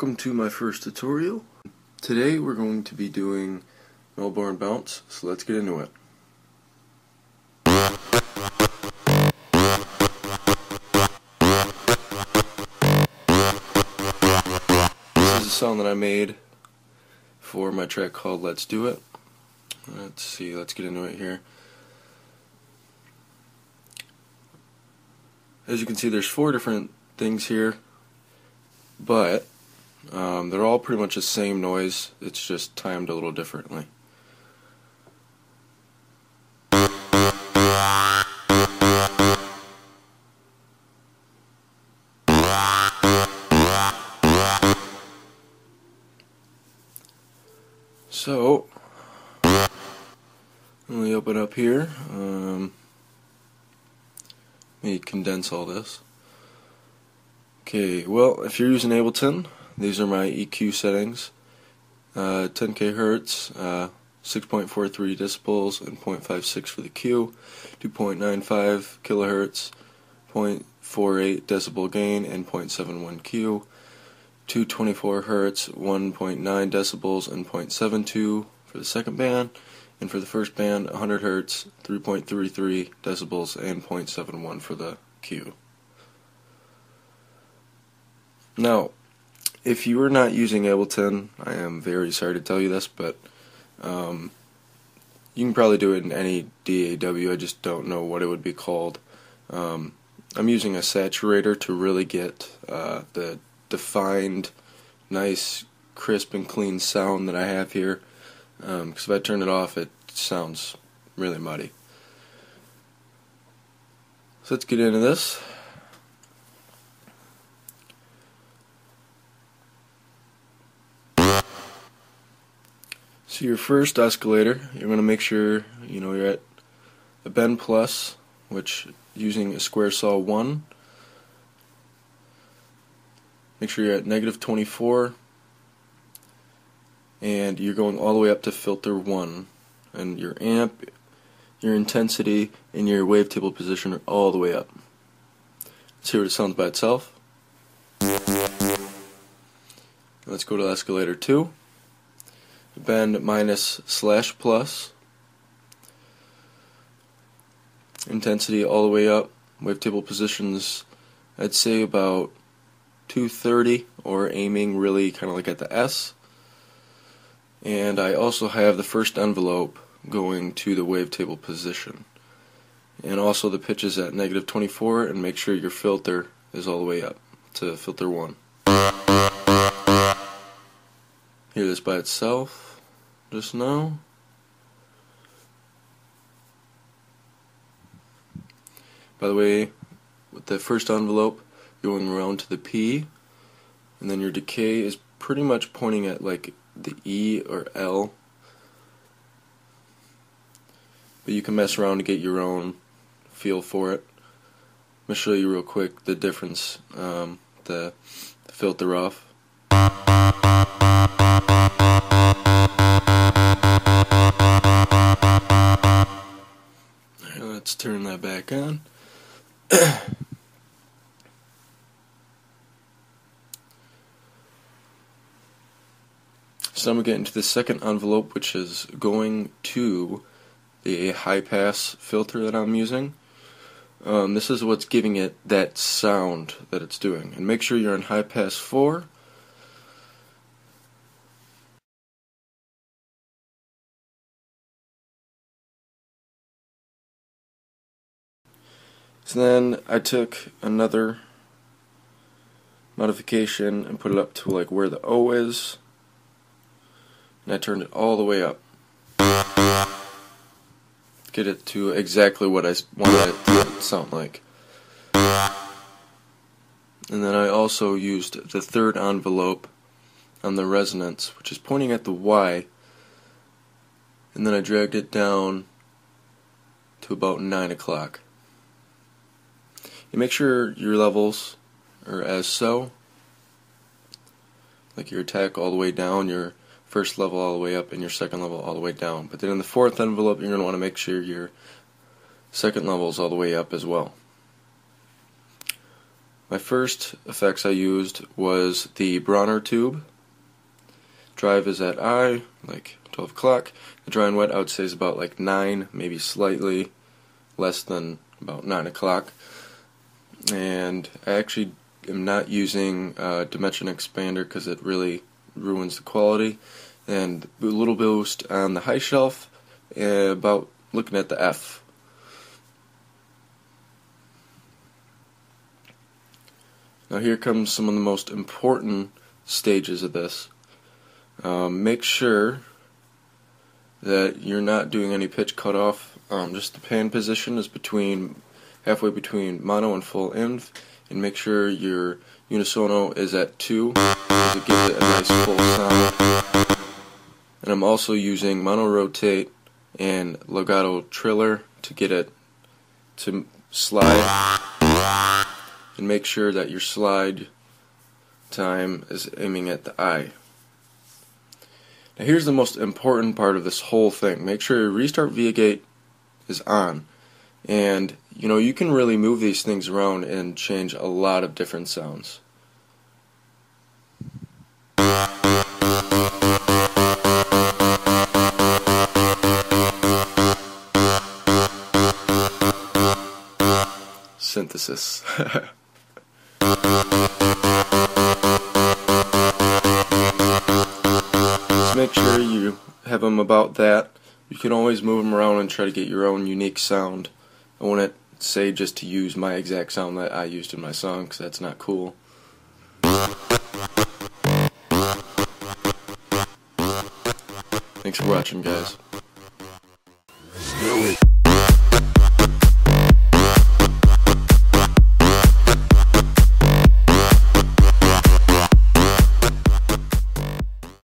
Welcome to my first tutorial. Today we're going to be doing Melbourne bounce, so let's get into it. This is a sound that I made for my track called Let's Do It. Let's see, let's get into it here. As you can see, there's 4 different things here, but they're all pretty much the same noise, it's just timed a little differently. So, let me open up here. Let me condense all this. Okay, well, if you're using Ableton, these are my EQ settings. 10k hertz, 6.43 decibels, and 0.56 for the Q, 2.95 kilohertz, 0.48 decibel gain, and 0.71 Q, 224 hertz, 1.9 decibels, and 0.72 for the second band, and for the first band, 100 hertz, 3.33 decibels, and 0.71 for the Q. Now, if you are not using Ableton, I am very sorry to tell you this, but you can probably do it in any DAW, I just don't know what it would be called. I'm using a saturator to really get the defined, nice, crisp and clean sound that I have here, because if I turn it off it sounds really muddy. So let's get into this. So your first oscillator, you're going to make sure you're at a bend plus, which using a square saw 1. Make sure you're at -24, and you're going all the way up to filter 1, and your amp, your intensity, and your wavetable position are all the way up. Let's hear what it sounds by itself. Let's go to oscillator 2. Bend minus/plus, intensity all the way up, wavetable positions I'd say about 230, or aiming really kind of like at the S. And I also have the first envelope going to the wavetable position, and also the pitch is at -24, and make sure your filter is all the way up to filter 1. Hear this by itself just now. By the way, with the first envelope going around to the P, and then your decay is pretty much pointing at like the E or L, but you can mess around to get your own feel for it. I'm going to show you real quick the difference, the filter off. Let's turn that back on. So I'm going to get into the second envelope, which is going to the high pass filter that I'm using. This is what's giving it that sound that it's doing. And make sure you're on high pass 4. So then I took another modification and put it up to like where the O is, and I turned it all the way up. Get it to exactly what I wanted it to sound like. And then I also used the third envelope on the resonance, which is pointing at the Y, and then I dragged it down to about 9 o'clock. You make sure your levels are as so, like your attack all the way down, your first level all the way up, and your second level all the way down. But then in the fourth envelope, you're going to want to make sure your second level is all the way up as well. My first effects I used was the Bronner tube. Drive is at I, like 12 o'clock. The dry and wet I would say is about like 9, maybe slightly less than about 9 o'clock. And I actually am not using dimension expander because it really ruins the quality. And a little boost on the high shelf, about looking at the F. Now here comes some of the most important stages of this. Make sure that you're not doing any pitch cutoff. Just the pan position is halfway between mono and full inv, and make sure your unisono is at 2 because it gives it a nice full sound. And I'm also using mono rotate and legato triller to get it to slide. And make sure that your slide time is aiming at the I. Now here's the most important part of this whole thing. Make sure your restart via gate is on. And you can really move these things around and change a lot of different sounds. Synthesis. Just make sure you have them about that. You can always move them around and try to get your own unique sound. I wouldn't say just to use my exact sound that I used in my song, because that's not cool. Thanks for watching, guys.